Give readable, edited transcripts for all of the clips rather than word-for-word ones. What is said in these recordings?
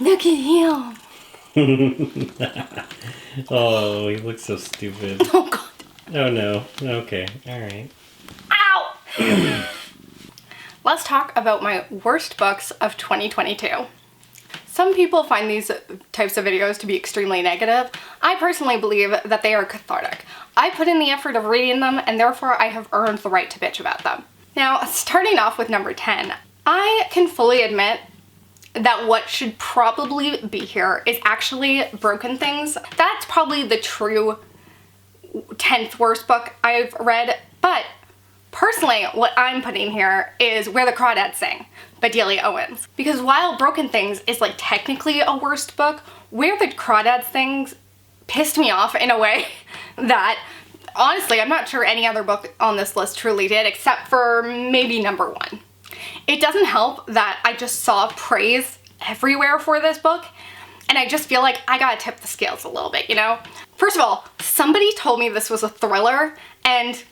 Look at him. Oh, he looks so stupid. Oh god. Oh no. Okay. Alright. Ow! Let's talk about my worst books of 2022. Some people find these types of videos to be extremely negative. I personally believe that they are cathartic. I put in the effort of reading them, and therefore I have earned the right to bitch about them. Now, starting off with number 10, I can fully admit that what should probably be here is actually Broken Things. That's probably the true 10th worst book I've read, but personally, what I'm putting here is Where the Crawdads Sing by Delia Owens. Because while Broken Things is like technically a worst book, Where the Crawdads Sing pissed me off in a way that honestly, I'm not sure any other book on this list truly did, except for maybe number 1. It doesn't help that I just saw praise everywhere for this book, and I just feel like I gotta tip the scales a little bit, you know? First of all, somebody told me this was a thriller, and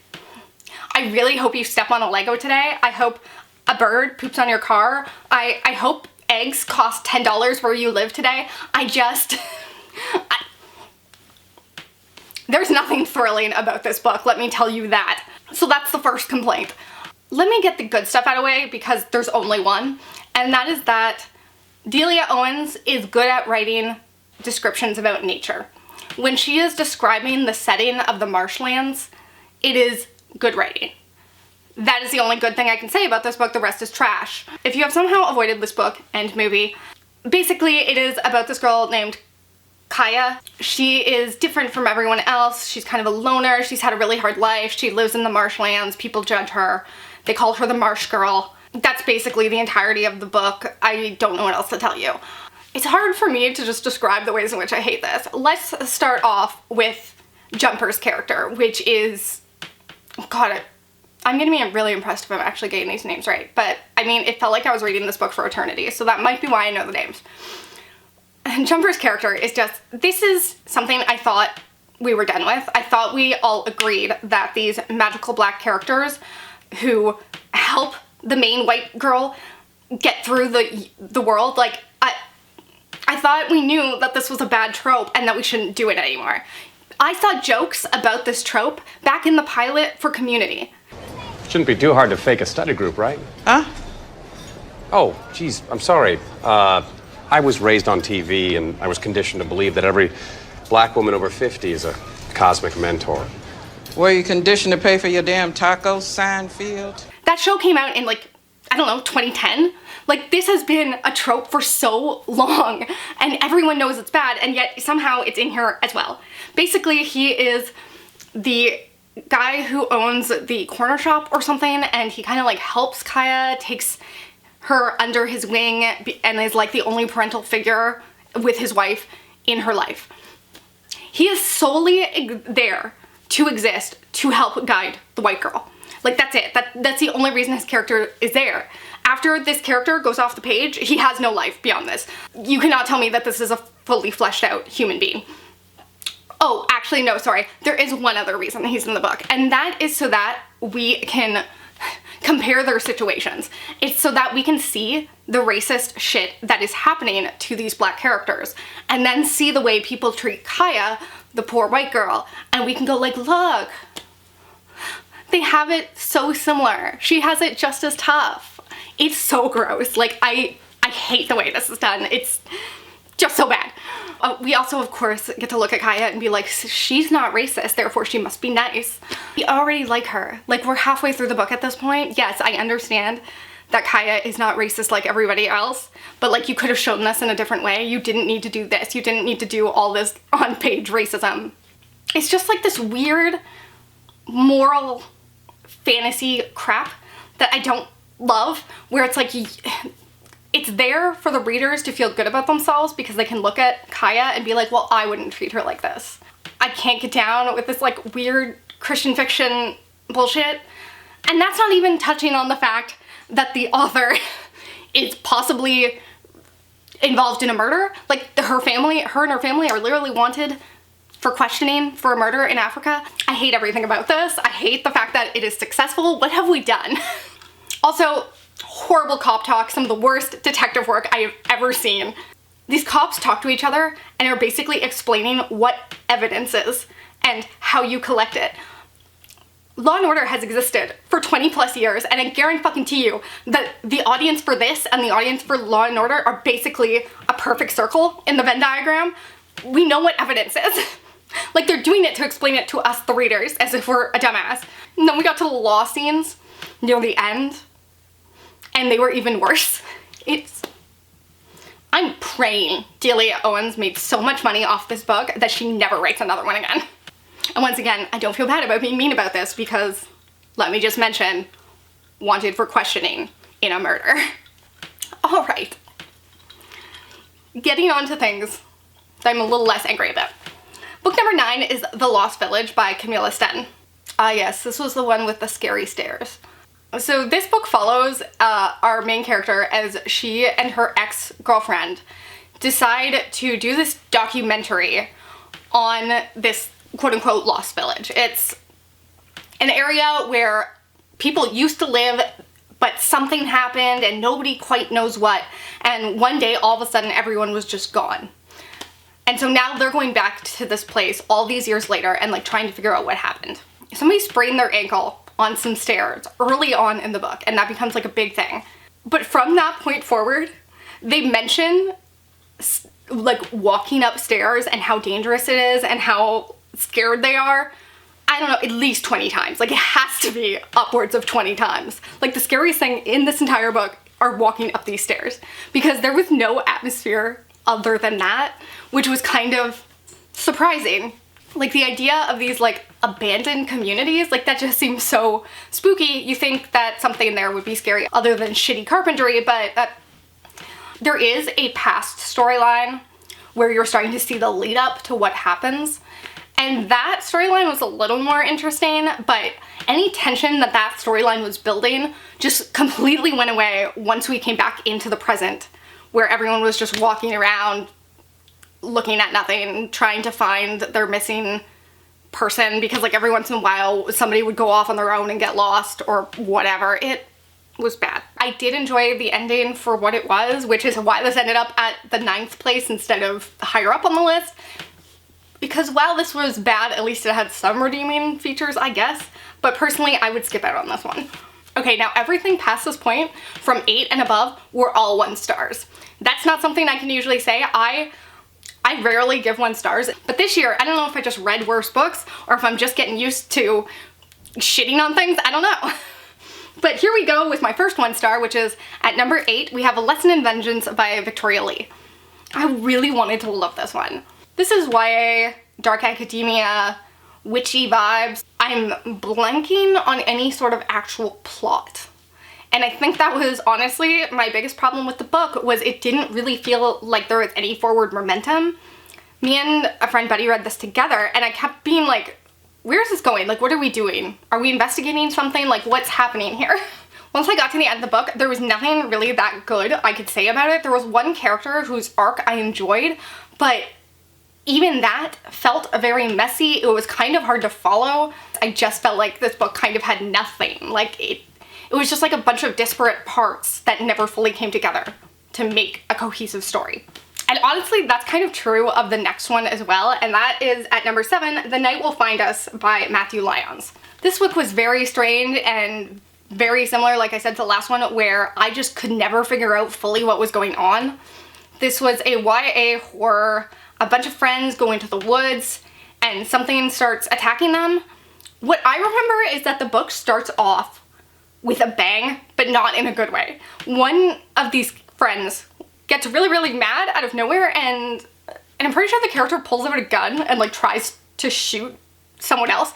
I really hope you step on a Lego today. I hope a bird poops on your car. I hope eggs cost $10 where you live today. There's nothing thrilling about this book, let me tell you that. So that's the first complaint. Let me get the good stuff out of the way because there's only one, and that is that Delia Owens is good at writing descriptions about nature. When she is describing the setting of the marshlands, it is good writing. That is the only good thing I can say about this book. The rest is trash. If you have somehow avoided this book and movie, basically it is about this girl named Kaya. She is different from everyone else. She's kind of a loner. She's had a really hard life. She lives in the marshlands. People judge her. They call her the Marsh Girl. That's basically the entirety of the book. I don't know what else to tell you. It's hard for me to just describe the ways in which I hate this. Let's start off with Jumper's character, which is, God, I'm gonna be really impressed if I'm actually getting these names right. But I mean, it felt like I was reading this book for eternity, so that might be why I know the names. And Jumper's character is just, this is something I thought we were done with. I thought we all agreed that these magical black characters who help the main white girl get through the world, like, I thought we knew that this was a bad trope and that we shouldn't do it anymore. I saw jokes about this trope back in the pilot for Community. Shouldn't be too hard to fake a study group, right? Huh? Oh, geez, I'm sorry. I was raised on TV, and I was conditioned to believe that every black woman over 50 is a cosmic mentor. Were you conditioned to pay for your damn tacos, Seinfeld? That show came out in, like, I don't know, 2010? Like, this has been a trope for so long, and everyone knows it's bad, and yet somehow it's in here as well. Basically, he is the guy who owns the corner shop or something, and he kind of like helps Kaya, takes her under his wing, and is like the only parental figure with his wife in her life. He is solely there to exist, to help guide the white girl. Like, that's it. That's the only reason his character is there. After this character goes off the page, he has no life beyond this. You cannot tell me that this is a fully fleshed out human being. Oh, actually, no, sorry. There is one other reason he's in the book, and that is so that we can compare their situations. It's so that we can see the racist shit that is happening to these black characters, and then see the way people treat Kaya, the poor white girl, and we can go like, look, they have it so similar. She has it just as tough. It's so gross. Like, I hate the way this is done. It's just so bad. We also, of course, get to look at Kaya and be like, she's not racist, therefore she must be nice. We already like her. Like, we're halfway through the book at this point. Yes, I understand that Kaya is not racist like everybody else, but like, you could have shown this in a different way. You didn't need to do this. You didn't need to do all this on-page racism. It's just like this weird moral fantasy crap that I don't love, where it's like, it's there for the readers to feel good about themselves because they can look at Kaya and be like, well, I wouldn't treat her like this. I can't get down with this like weird Christian fiction bullshit. And that's not even touching on the fact that the author is possibly involved in a murder. Like, her and her family are literally wanted for questioning for a murder in Africa. I hate everything about this. I hate the fact that it is successful. What have we done? Also, horrible cop talk, some of the worst detective work I have ever seen. These cops talk to each other and are basically explaining what evidence is and how you collect it. Law and Order has existed for 20 plus years, and I guarantee you that the audience for this and the audience for Law and Order are basically a perfect circle in the Venn diagram. We know what evidence is. Like, they're doing it to explain it to us, the readers, as if we're a dumbass. And then we got to the law scenes near the end, and they were even worse. I'm praying Delia Owens made so much money off this book that she never writes another one again. And once again, I don't feel bad about being mean about this because, let me just mention, wanted for questioning in a murder. All right. Getting on to things that I'm a little less angry about. Book number 9 is The Lost Village by Camilla Sten. Ah yes, this was the one with the scary stairs. So this book follows our main character as she and her ex-girlfriend decide to do this documentary on this quote-unquote lost village. It's an area where people used to live, but something happened and nobody quite knows what, and one day all of a sudden everyone was just gone. And so now they're going back to this place all these years later and like trying to figure out what happened. Somebody sprained their ankle on some stairs early on in the book, and that becomes like a big thing. But from that point forward, they mention like walking upstairs and how dangerous it is and how scared they are. I don't know, at least 20 times. Like, it has to be upwards of 20 times. Like, the scariest thing in this entire book are walking up these stairs, because there was no atmosphere other than that, which was kind of surprising. Like, the idea of these like abandoned communities, like, that just seems so spooky. You think that something there would be scary other than shitty carpentry, but there is a past storyline where you're starting to see the lead up to what happens. And that storyline was a little more interesting, but any tension that that storyline was building just completely went away once we came back into the present, where everyone was just walking around looking at nothing, trying to find their missing person, because like every once in a while somebody would go off on their own and get lost or whatever. It was bad. I did enjoy the ending for what it was, which is why this ended up at the 9th place instead of higher up on the list. Because while this was bad, at least it had some redeeming features, I guess. But personally, I would skip out on this one. Okay, now everything past this point, from 8 and above, were all 1 stars. That's not something I can usually say. I rarely give 1 stars, but this year, I don't know if I just read worse books or if I'm just getting used to shitting on things, I don't know. But here we go with my first 1 star, which is at number 8, we have A Lesson in Vengeance by Victoria Lee. I really wanted to love this one. This is YA, dark academia, witchy vibes. I'm blanking on any sort of actual plot. And I think that was honestly my biggest problem with the book, was it didn't really feel like there was any forward momentum. Me and a friend Betty read this together, and I kept being like, where's this going? Like, what are we doing? Are we investigating something? Like, what's happening here? Once I got to the end of the book, there was nothing really that good I could say about it. There was one character whose arc I enjoyed, but even that felt very messy. It was kind of hard to follow. I just felt like this book kind of had nothing. Like, it was just like a bunch of disparate parts that never fully came together to make a cohesive story. And honestly, that's kind of true of the next one as well, and that is at number 7, The Night Will Find Us by Matthew Lyons. This book was very strange and very similar, like I said, to the last one, where I just could never figure out fully what was going on. This was a YA horror, a bunch of friends go into the woods and something starts attacking them. What I remember is that the book starts off with a bang, but not in a good way. One of these friends gets really, really mad out of nowhere, and I'm pretty sure the character pulls out a gun and like tries to shoot someone else.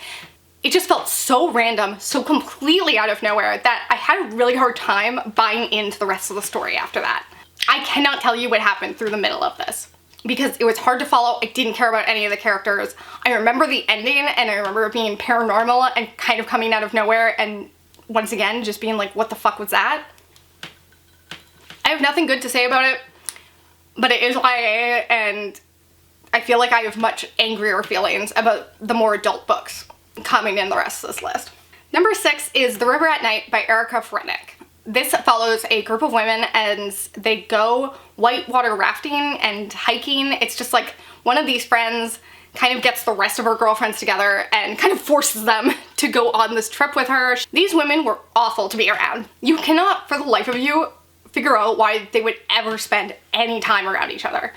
It just felt so random, so completely out of nowhere, that I had a really hard time buying into the rest of the story after that. I cannot tell you what happened through the middle of this, because it was hard to follow. I didn't care about any of the characters. I remember the ending, and I remember it being paranormal and kind of coming out of nowhere, and once again, just being like, what the fuck was that? I have nothing good to say about it, but it is YA, and I feel like I have much angrier feelings about the more adult books coming in the rest of this list. Number 6 is The River at Night by Erika. This follows a group of women and they go whitewater rafting and hiking. It's just like one of these friends kind of gets the rest of her girlfriends together and kind of forces them to go on this trip with her. These women were awful to be around. You cannot, for the life of you, figure out why they would ever spend any time around each other.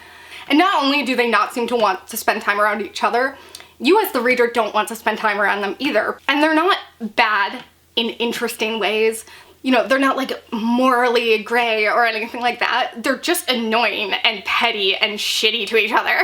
And not only do they not seem to want to spend time around each other, you as the reader don't want to spend time around them either. And they're not bad in interesting ways. You know, they're not like morally gray or anything like that. They're just annoying and petty and shitty to each other.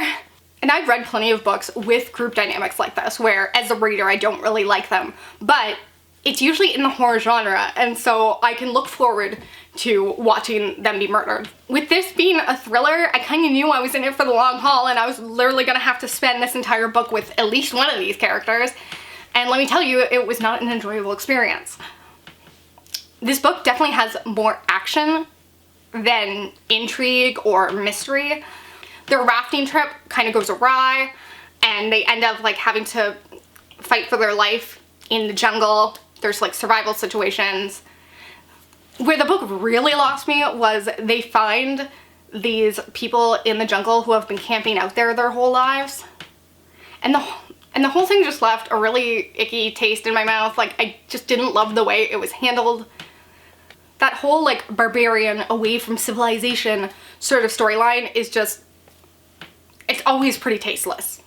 And I've read plenty of books with group dynamics like this, where as a reader I don't really like them, but it's usually in the horror genre, and so I can look forward to watching them be murdered. With this being a thriller, I kind of knew I was in it for the long haul, and I was literally gonna have to spend this entire book with at least one of these characters, and let me tell you, it was not an enjoyable experience. This book definitely has more action than intrigue or mystery. Their rafting trip kind of goes awry, and they end up like having to fight for their life in the jungle. There's like survival situations. Where the book really lost me was they find these people in the jungle who have been camping out there their whole lives. And the whole thing just left a really icky taste in my mouth. Like, I just didn't love the way it was handled. That whole like barbarian away from civilization sort of storyline is just, it's always pretty tasteless.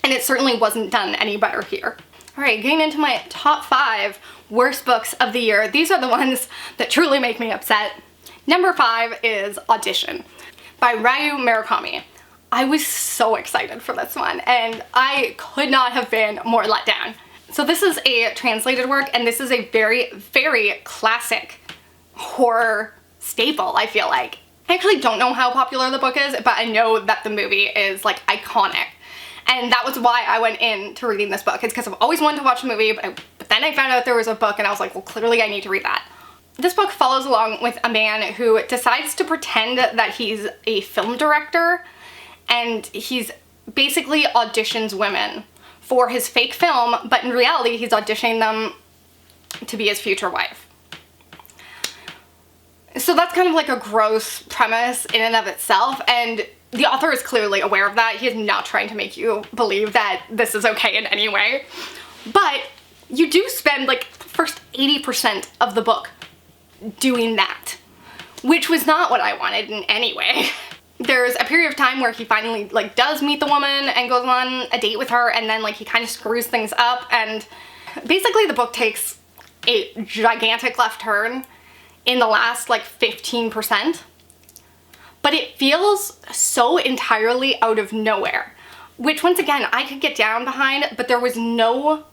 And it certainly wasn't done any better here. All right, getting into my top 5 worst books of the year. These are the ones that truly make me upset. Number 5 is Audition by Ryu Murakami. I was so excited for this one, and I could not have been more let down. So this is a translated work, and this is a very, very classic horror staple, I feel like. I actually don't know how popular the book is, but I know that the movie is like iconic. And that was why I went into reading this book. It's because I've always wanted to watch a movie, but then I found out there was a book and I was like, well, clearly I need to read that. This book follows along with a man who decides to pretend that he's a film director, and he's basically auditions women for his fake film, but in reality he's auditioning them to be his future wife. So that's kind of like a gross premise in and of itself, and the author is clearly aware of that. He is not trying to make you believe that this is okay in any way. But you do spend like the first 80% of the book doing that, which was not what I wanted in any way. There's a period of time where he finally like does meet the woman and goes on a date with her, and then like he kind of screws things up, and basically the book takes a gigantic left turn in the last like 15%. But it feels so entirely out of nowhere, which once again, I could get down behind, but there was no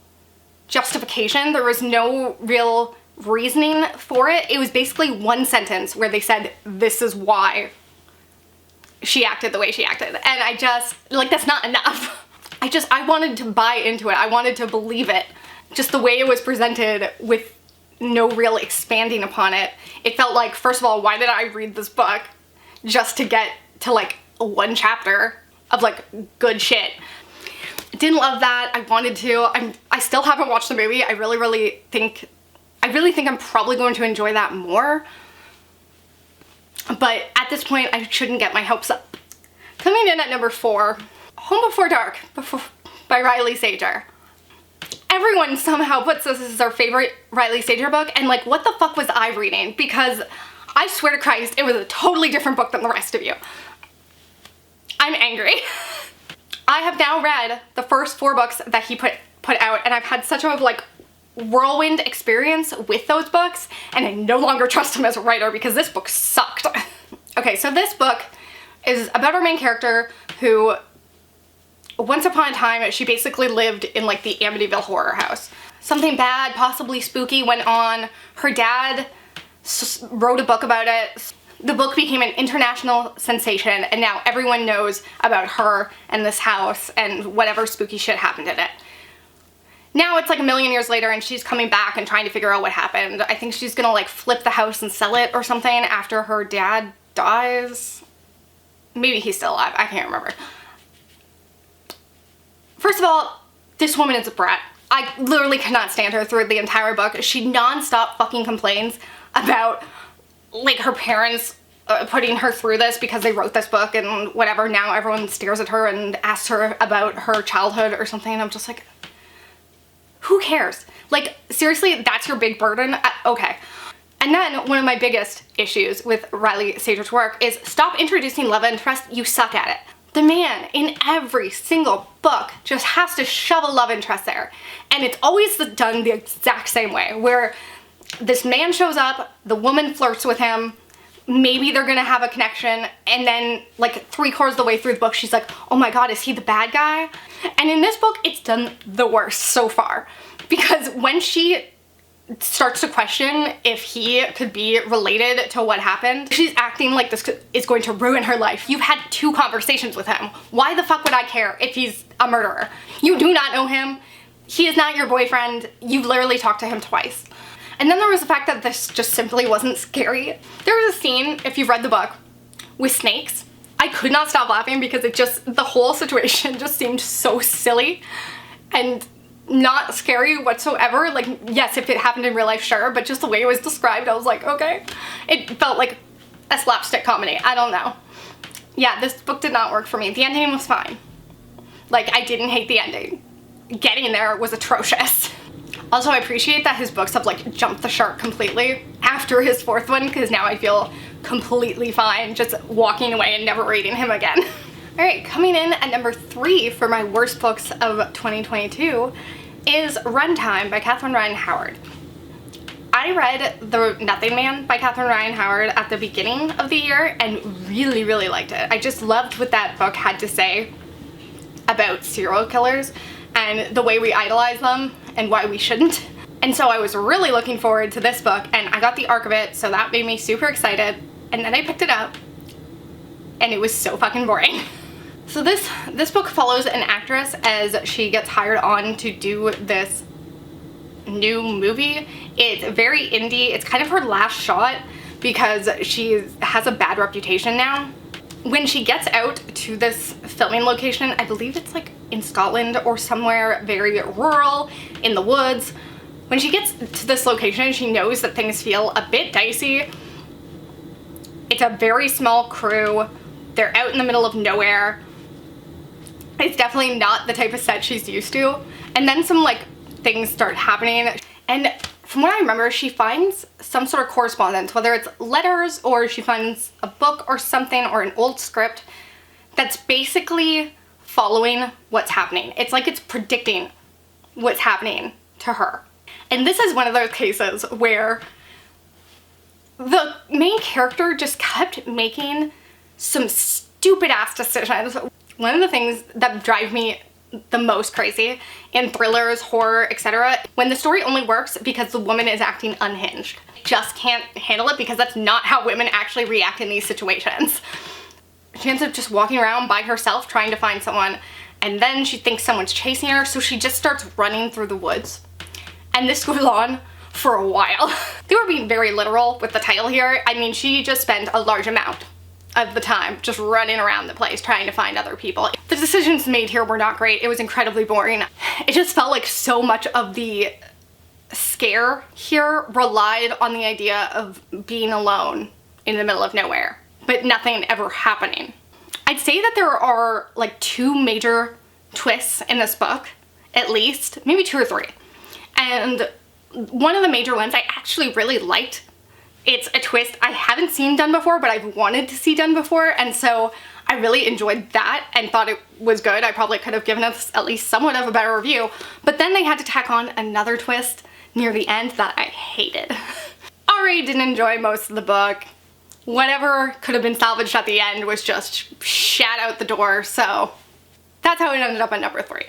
justification. There was no real reasoning for it. It was basically one sentence where they said, this is why she acted the way she acted. And I just, like, that's not enough. I wanted to buy into it. I wanted to believe it. Just the way it was presented with no real expanding upon it. It felt like, first of all, why did I read this book? Just to get to like one chapter of like good shit. Didn't love that. I wanted to. I still haven't watched the movie. I really think I'm probably going to enjoy that more. But at this point, I shouldn't get my hopes up. Coming in at number 4, Home Before Dark by Riley Sager. Everyone somehow puts this as their favorite Riley Sager book, and like, what the fuck was I reading? Because I swear to Christ, it was a totally different book than the rest of you. I'm angry. I have now read the first 4 books that he put out, and I've had such a like whirlwind experience with those books, and I no longer trust him as a writer because this book sucked. Okay, so this book is about our main character who, once upon a time, she basically lived in like the Amityville horror house. Something bad, possibly spooky, went on. Her dad wrote a book about it. The book became an international sensation, and now everyone knows about her and this house and whatever spooky shit happened in it. Now it's like a million years later, and she's coming back and trying to figure out what happened. I think she's gonna like flip the house and sell it or something after her dad dies. Maybe he's still alive, I can't remember. First of all, this woman is a brat. I literally cannot stand her through the entire book. She non-stop fucking complains about, like, her parents putting her through this because they wrote this book and whatever. Now everyone stares at her and asks her about her childhood or something, and I'm just like, who cares? Like, seriously, that's your big burden? Okay. And then one of my biggest issues with Riley Sager's work is stop introducing love interest, you suck at it. The man in every single book just has to shove a love interest there. And it's always done the exact same way, where this man shows up, the woman flirts with him, maybe they're gonna have a connection, and then like 3/4 of the way through the book, she's like, oh my god, is he the bad guy? And in this book, it's done the worst so far. Because when she starts to question if he could be related to what happened, she's acting like this is going to ruin her life. You've had 2 conversations with him. Why the fuck would I care if he's a murderer? You do not know him. He is not your boyfriend. You've literally talked to him twice. And then there was the fact that this just simply wasn't scary. There was a scene, if you've read the book, with snakes. I could not stop laughing because the whole situation just seemed so silly and not scary whatsoever. Like, yes, if it happened in real life, sure, but just the way it was described, I was like, okay. It felt like a slapstick comedy. I don't know. Yeah, this book did not work for me. The ending was fine. Like, I didn't hate the ending. Getting there was atrocious. Also, I appreciate that his books have like jumped the shark completely after his 4th one, because now I feel completely fine just walking away and never reading him again. All right, coming in at number 3 for my worst books of 2022 is Runtime by Catherine Ryan Howard. I read The Nothing Man by Catherine Ryan Howard at the beginning of the year and really, really liked it. I just loved what that book had to say about serial killers and the way we idolize them and why we shouldn't. And so I was really looking forward to this book, and I got the arc of it, so that made me super excited. And then I picked it up and it was so fucking boring. So this book follows an actress as she gets hired on to do this new movie. It's very indie. It's kind of her last shot because she has a bad reputation now. When she gets out to this filming location, I believe it's like in Scotland or somewhere very rural in the woods. When she gets to this location, she knows that things feel a bit dicey. It's a very small crew. They're out in the middle of nowhere. It's definitely not the type of set she's used to. And then some like things start happening. And from what I remember, she finds some sort of correspondence, whether it's letters or she finds a book or something or an old script that's basically following what's happening. It's like it's predicting what's happening to her. And this is one of those cases where the main character just kept making some stupid ass decisions. One of the things that drive me the most crazy in thrillers, horror, etc., when the story only works because the woman is acting unhinged. Just can't handle it because that's not how women actually react in these situations. She ends up just walking around by herself trying to find someone, and then she thinks someone's chasing her, so she just starts running through the woods. And this goes on for a while. They were being very literal with the title here. I mean, she just spent a large amount of the time just running around the place trying to find other people. The decisions made here were not great. It was incredibly boring. It just felt like so much of the scare here relied on the idea of being alone in the middle of nowhere, but nothing ever happening. I'd say that there are like 2 major twists in this book, at least, maybe 2 or 3. And one of the major ones I actually really liked. It's a twist I haven't seen done before, but I've wanted to see done before, and so I really enjoyed that and thought it was good. I probably could have given us at least somewhat of a better review, but then they had to tack on another twist near the end that I hated. Already didn't enjoy most of the book. Whatever could have been salvaged at the end was just shat out the door, so that's how it ended up at number 3.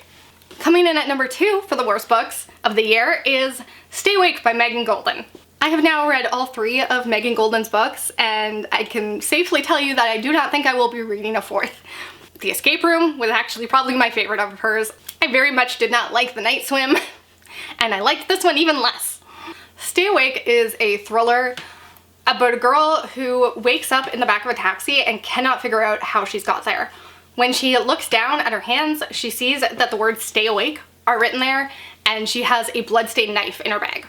Coming in at number 2 for the worst books of the year is Stay Awake by Megan Goldin. I have now read all 3 of Megan Goldin's books, and I can safely tell you that I do not think I will be reading a 4th. The Escape Room was actually probably my favorite of hers. I very much did not like The Night Swim, and I liked this one even less. Stay Awake is a thriller about a girl who wakes up in the back of a taxi and cannot figure out how she's got there. When she looks down at her hands, she sees that the words "stay awake" are written there, and she has a bloodstained knife in her bag.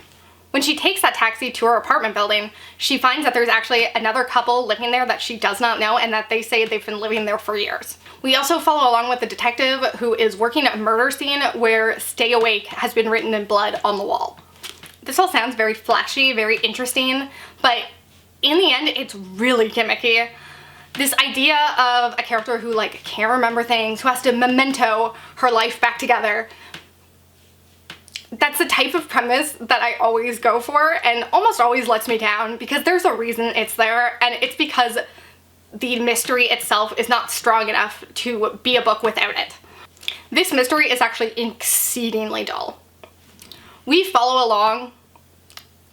When she takes that taxi to her apartment building, she finds that there's actually another couple living there that she does not know and that they say they've been living there for years. We also follow along with the detective who is working a murder scene where "Stay awake" has been written in blood on the wall. This all sounds very flashy, very interesting, but in the end, it's really gimmicky. This idea of a character who like can't remember things, who has to memento her life back together, that's the type of premise that I always go for and almost always lets me down because there's a reason it's there, and it's because the mystery itself is not strong enough to be a book without it. This mystery is actually exceedingly dull. We follow along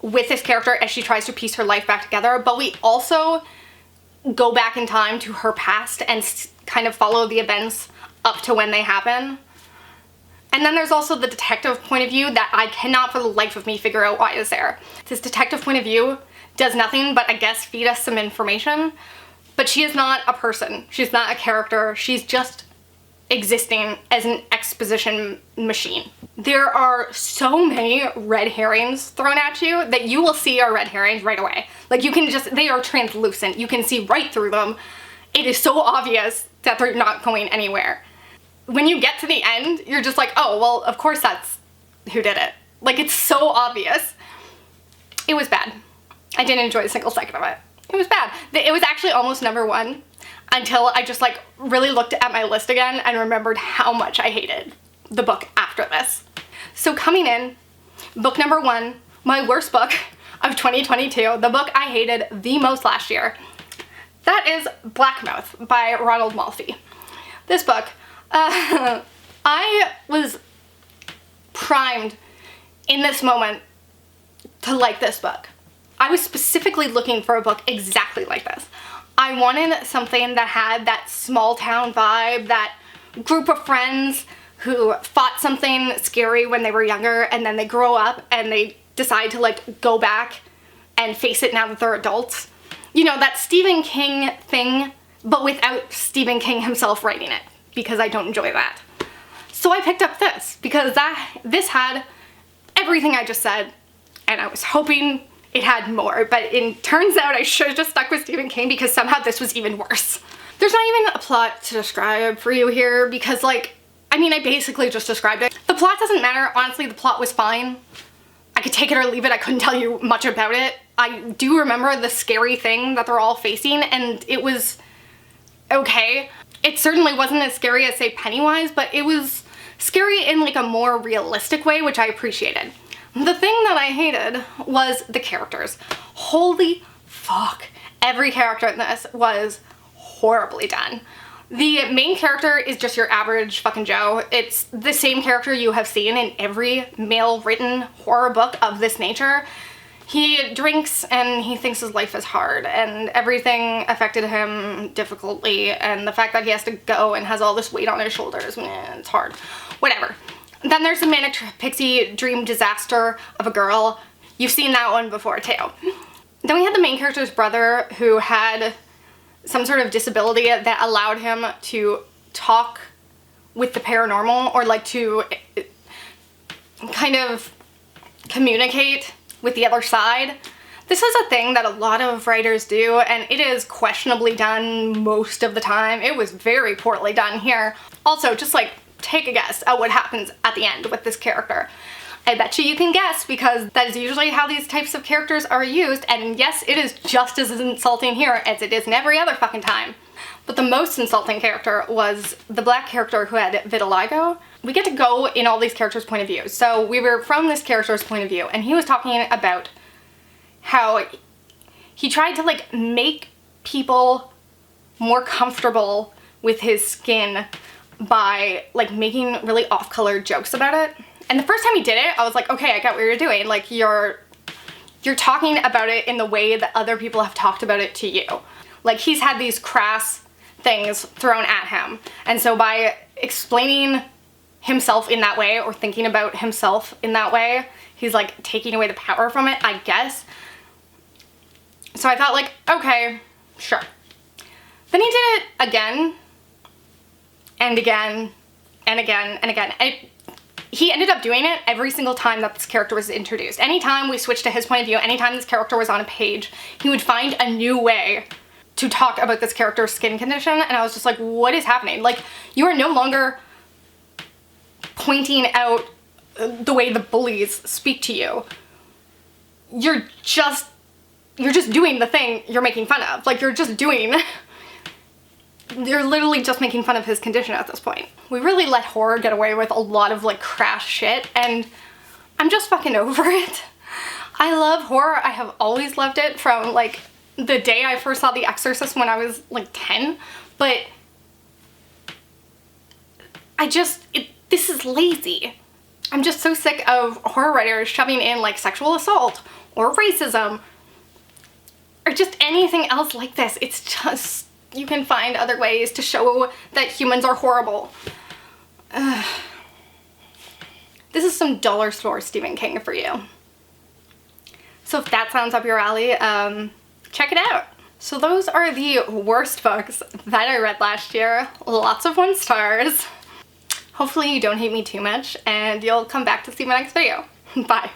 with this character as she tries to piece her life back together, but we also go back in time to her past and kind of follow the events up to when they happen. And then there's also the detective point of view that I cannot for the life of me figure out why is there. This detective point of view does nothing but, I guess, feed us some information, but she is not a person. She's not a character. She's just existing as an exposition machine. There are so many red herrings thrown at you that you will see are red herrings right away. Like you can just, they are translucent. You can see right through them. It is so obvious that they're not going anywhere. When you get to the end, you're just like, oh, well, of course that's who did it. Like, it's so obvious. It was bad. I didn't enjoy a single second of it. It was bad. It was actually almost #1 until I just like really looked at my list again and remembered how much I hated the book after this. So coming in, book #1, my worst book of 2022, the book I hated the most last year. That is Blackmouth by Ronald Malfi. This book, I was primed in this moment to like this book. I was specifically looking for a book exactly like this. I wanted something that had that small town vibe, that group of friends who fought something scary when they were younger and then they grow up and they decide to like go back and face it now that they're adults. You know, that Stephen King thing, but without Stephen King himself writing it, because I don't enjoy that. So I picked up this because this had everything I just said, and I was hoping it had more, but it turns out I should have just stuck with Stephen King because somehow this was even worse. There's not even a plot to describe for you here because like, I mean, I basically just described it. The plot doesn't matter. Honestly, the plot was fine. I could take it or leave it. I couldn't tell you much about it. I do remember the scary thing that they're all facing and it was okay. It certainly wasn't as scary as, say, Pennywise, but it was scary in like a more realistic way, which I appreciated. The thing that I hated was the characters. Holy fuck. Every character in this was horribly done. The main character is just your average fucking Joe. It's the same character you have seen in every male-written horror book of this nature. He drinks and he thinks his life is hard and everything affected him difficultly, and the fact that he has to go and has all this weight on his shoulders, man, it's hard. Whatever. Then there's the manic pixie dream disaster of a girl. You've seen that one before too. Then we had the main character's brother who had some sort of disability that allowed him to talk with the paranormal or like to kind of communicate with the other side. This is a thing that a lot of writers do and it is questionably done most of the time. It was very poorly done here. Also, just like take a guess at what happens at the end with this character. I bet you can guess because that is usually how these types of characters are used, and yes, it is just as insulting here as it is in every other fucking time. But the most insulting character was the black character who had vitiligo. We get to go in all these characters' point of view. So we were from this character's point of view and he was talking about how he tried to like make people more comfortable with his skin by like making really off-colored jokes about it. And the first time he did it, I was like, okay, I got what you're doing. Like you're talking about it in the way that other people have talked about it to you. Like he's had these crass things thrown at him. And so by explaining himself in that way or thinking about himself in that way, he's like taking away the power from it, I guess. So I thought like, okay, sure. Then he did it again and again and again and again. he ended up doing it every single time that this character was introduced. Anytime we switched to his point of view, anytime this character was on a page, he would find a new way to talk about this character's skin condition, and I was just like, what is happening? Like, you are no longer pointing out the way the bullies speak to you. You're just doing the thing you're making fun of. Like, you're literally just making fun of his condition at this point. We really let horror get away with a lot of like crass shit, and I'm just fucking over it. I love horror. I have always loved it from like the day I first saw The Exorcist when I was like 10, but this is lazy. I'm just so sick of horror writers shoving in like sexual assault or racism or just anything else like this. It's just, you can find other ways to show that humans are horrible. This is some dollar store Stephen King for you. So if that sounds up your alley, check it out. So those are the worst books that I read last year. Lots of 1 stars. Hopefully you don't hate me too much and you'll come back to see my next video. Bye.